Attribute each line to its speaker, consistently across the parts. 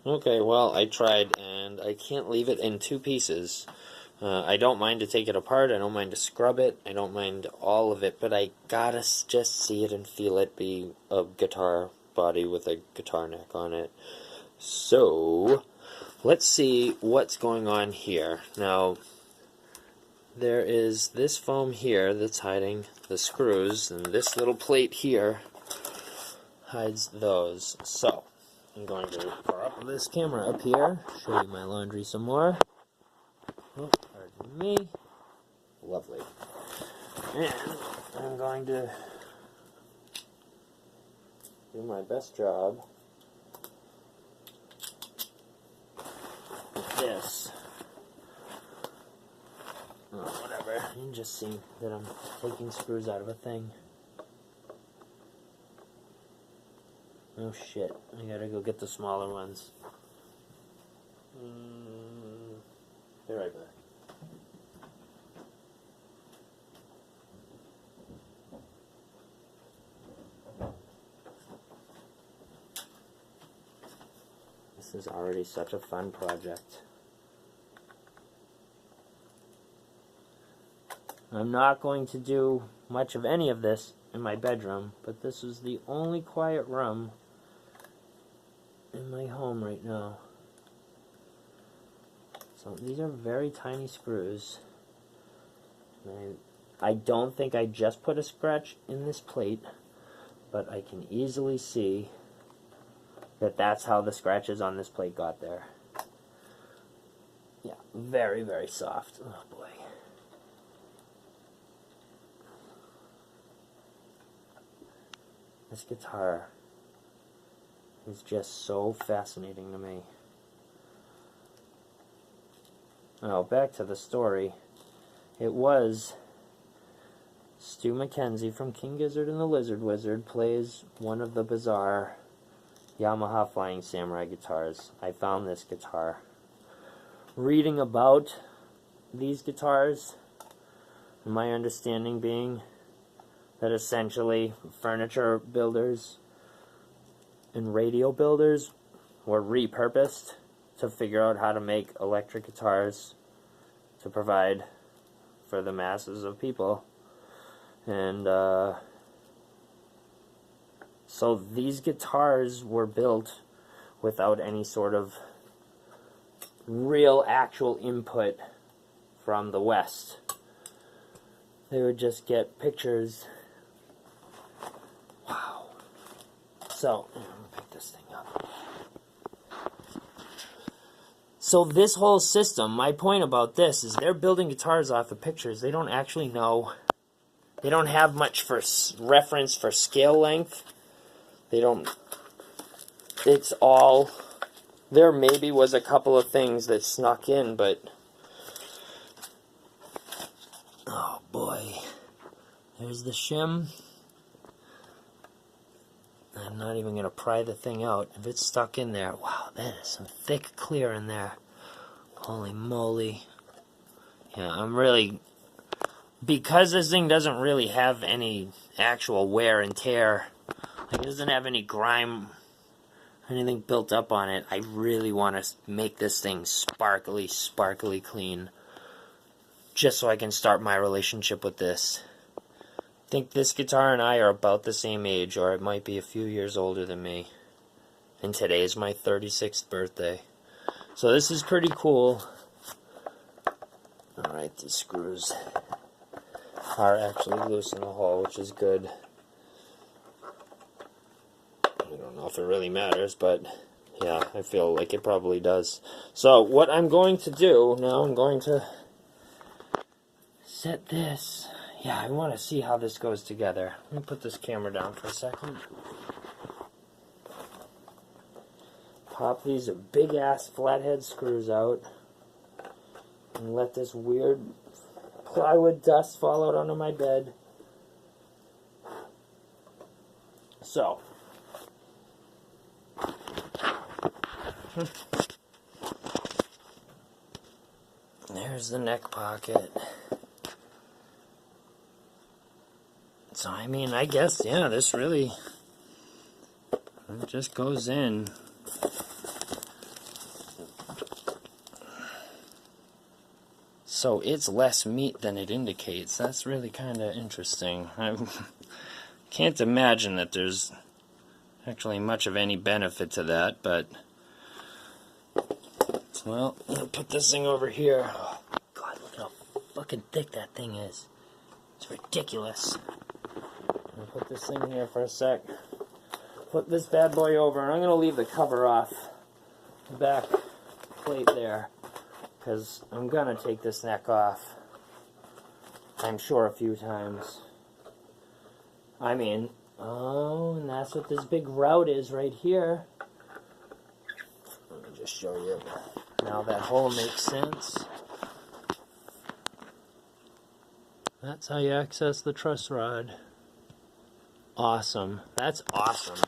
Speaker 1: Okay, well, I tried, and I can't leave it in two pieces. I don't mind to take it apart, I don't mind to scrub it, I don't mind all of it, but I gotta just see it and feel it be a guitar body with a guitar neck on it. So, let's see what's going on here. Now, there is this foam here that's hiding the screws, and this little plate here hides those. So, I'm going to prop this camera up here, show you my laundry some more. Oh, pardon me. Lovely. And I'm going to do my best job with this. Oh, whatever. You can just see that I'm taking screws out of a thing. Oh shit, I gotta go get the smaller ones. Be right back. This is already such a fun project. I'm not going to do much of any of this in my bedroom, but this is the only quiet room in my home right now. So these are very tiny screws. I don't think I just put a scratch in this plate, but I can easily see that that's how the scratches on this plate got there. Yeah, very, very soft. Oh boy. This guitar is just so fascinating to me. Now, back to the story. It was Stu McKenzie from King Gizzard and the Lizard Wizard plays one of the bizarre Yamaha Flying Samurai guitars. I found this guitar. Reading about these guitars, and my understanding being that essentially furniture builders and radio builders were repurposed to figure out how to make electric guitars to provide for the masses of people. And so these guitars were built without any sort of real actual input from the West. They would just get pictures. Wow. So, I'm going to pick this thing up. So this whole system, my point about this is they're building guitars off of pictures. They don't actually know. They don't have much for reference for scale length. They don't. It's all. There maybe was a couple of things that snuck in, but. Oh boy. There's the shim. I'm not even going to pry the thing out. If it's stuck in there, wow, that is some thick clear in there. Holy moly. Yeah, I'm really... Because this thing doesn't really have any actual wear and tear, like it doesn't have any grime, anything built up on it, I really want to make this thing sparkly, sparkly clean. Just so I can start my relationship with this. I think this guitar and I are about the same age, or it might be a few years older than me. And today is my 36th birthday. So this is pretty cool. Alright, these screws are actually loose in the hole, which is good. I don't know if it really matters, but yeah, I feel like it probably does. So what I'm going to do now, I'm going to set this. Yeah, I want to see how this goes together. Let me put this camera down for a second. Pop these big-ass flathead screws out. And let this weird plywood dust fall out onto my bed. So. There's the neck pocket. So, I mean, I guess, yeah, this really, it just goes in. So it's less meat than it indicates. That's really kind of interesting. I can't imagine that there's actually much of any benefit to that, but, well, I'm going to put this thing over here. Oh, God, look how fucking thick that thing is. It's ridiculous. I'm going to put this thing here for a sec. Flip this bad boy over, and I'm going to leave the cover off the back plate there, because I'm going to take this neck off, I'm sure, a few times. I mean, oh, and that's what this big route is right here. Let me just show you. Now that hole makes sense. That's how you access the truss rod. Awesome. That's awesome.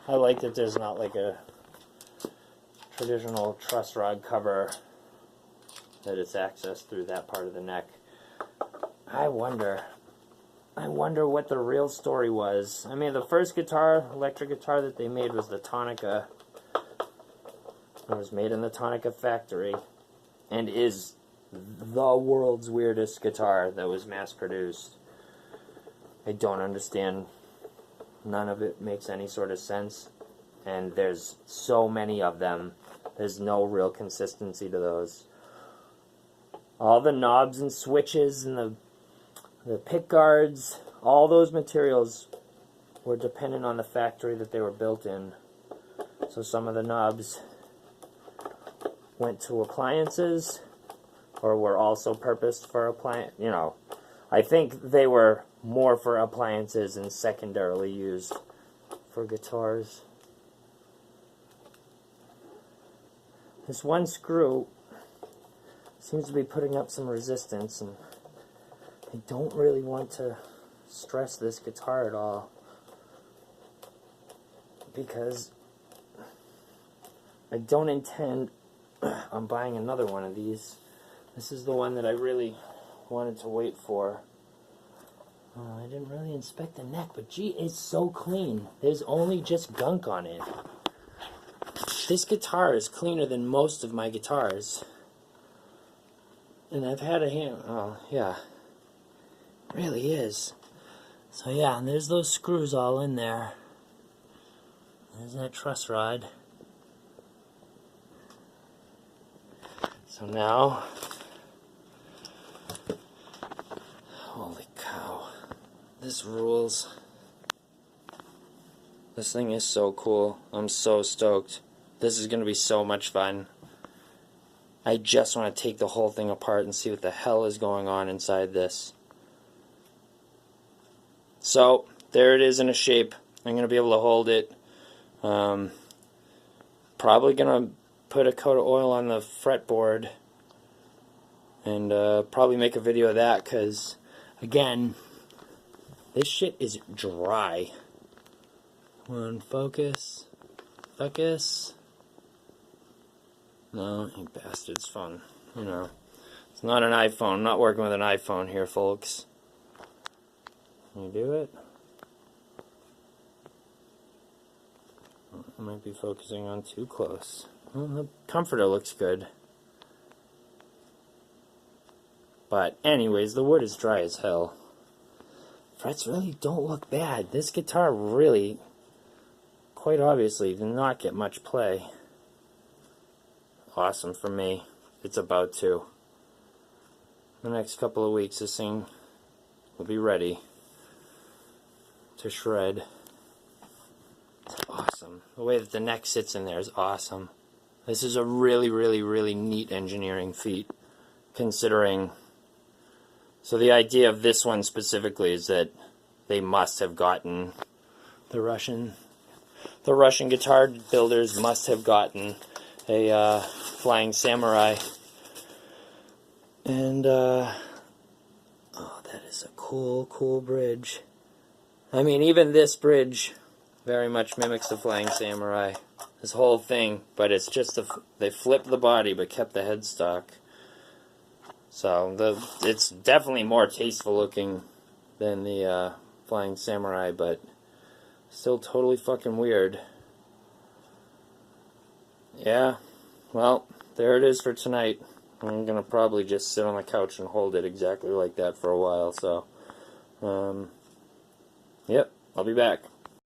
Speaker 1: I like that there's not like a traditional truss rod cover, that it's accessed through that part of the neck. I wonder what the real story was. I mean, the first guitar, electric guitar that they made was the Tonica. It was made in the Tonica factory, and is the world's weirdest guitar that was mass-produced. I don't understand. None of it makes any sort of sense, and there's so many of them. There's no real consistency to those. All the knobs and switches and the pick guards, all those materials were dependent on the factory that they were built in. So some of the knobs went to appliances, or were also purposed for appliance. You know, I think they were more for appliances and secondarily used for guitars. This one screw seems to be putting up some resistance, and I don't really want to stress this guitar at all, because I don't intend on buying another one of these. This is the one that I really wanted to wait for. I didn't really inspect the neck, but gee, it's so clean. There's only just gunk on it. This guitar is cleaner than most of my guitars. And I've had a hand... Oh, yeah. It really is. So yeah, and there's those screws all in there. There's that truss rod. So now... Holy cow. This rules. This thing is so cool. I'm so stoked. This is going to be so much fun. I just want to take the whole thing apart and see what the hell is going on inside this. So, there it is in a shape. I'm going to be able to hold it. Probably going to put a coat of oil on the fretboard. And probably make a video of that, because, again, this shit is dry. Come on, focus. Focus. No, you bastard's phone. You know, it's not an iPhone. I'm not working with an iPhone here, folks. Can you do it? I might be focusing on too close. Well, the comforter looks good. But anyways, the wood is dry as hell. Frets really don't look bad. This guitar really, quite obviously, did not get much play. Awesome for me. It's about to. The next couple of weeks, this thing will be ready to shred. It's awesome. The way that the neck sits in there is awesome. This is a really, really, really neat engineering feat, considering... So the idea of this one specifically is that they must have gotten... The Russian guitar builders must have gotten a Flying Samurai. And, oh, that is a cool, cool bridge. I mean, even this bridge very much mimics the Flying Samurai. This whole thing, but it's just, they flipped the body but kept the headstock. So, it's definitely more tasteful looking than the Flying Samurai, but still totally fucking weird. Yeah, well, there it is for tonight. I'm going to probably just sit on the couch and hold it exactly like that for a while, so, yep, I'll be back.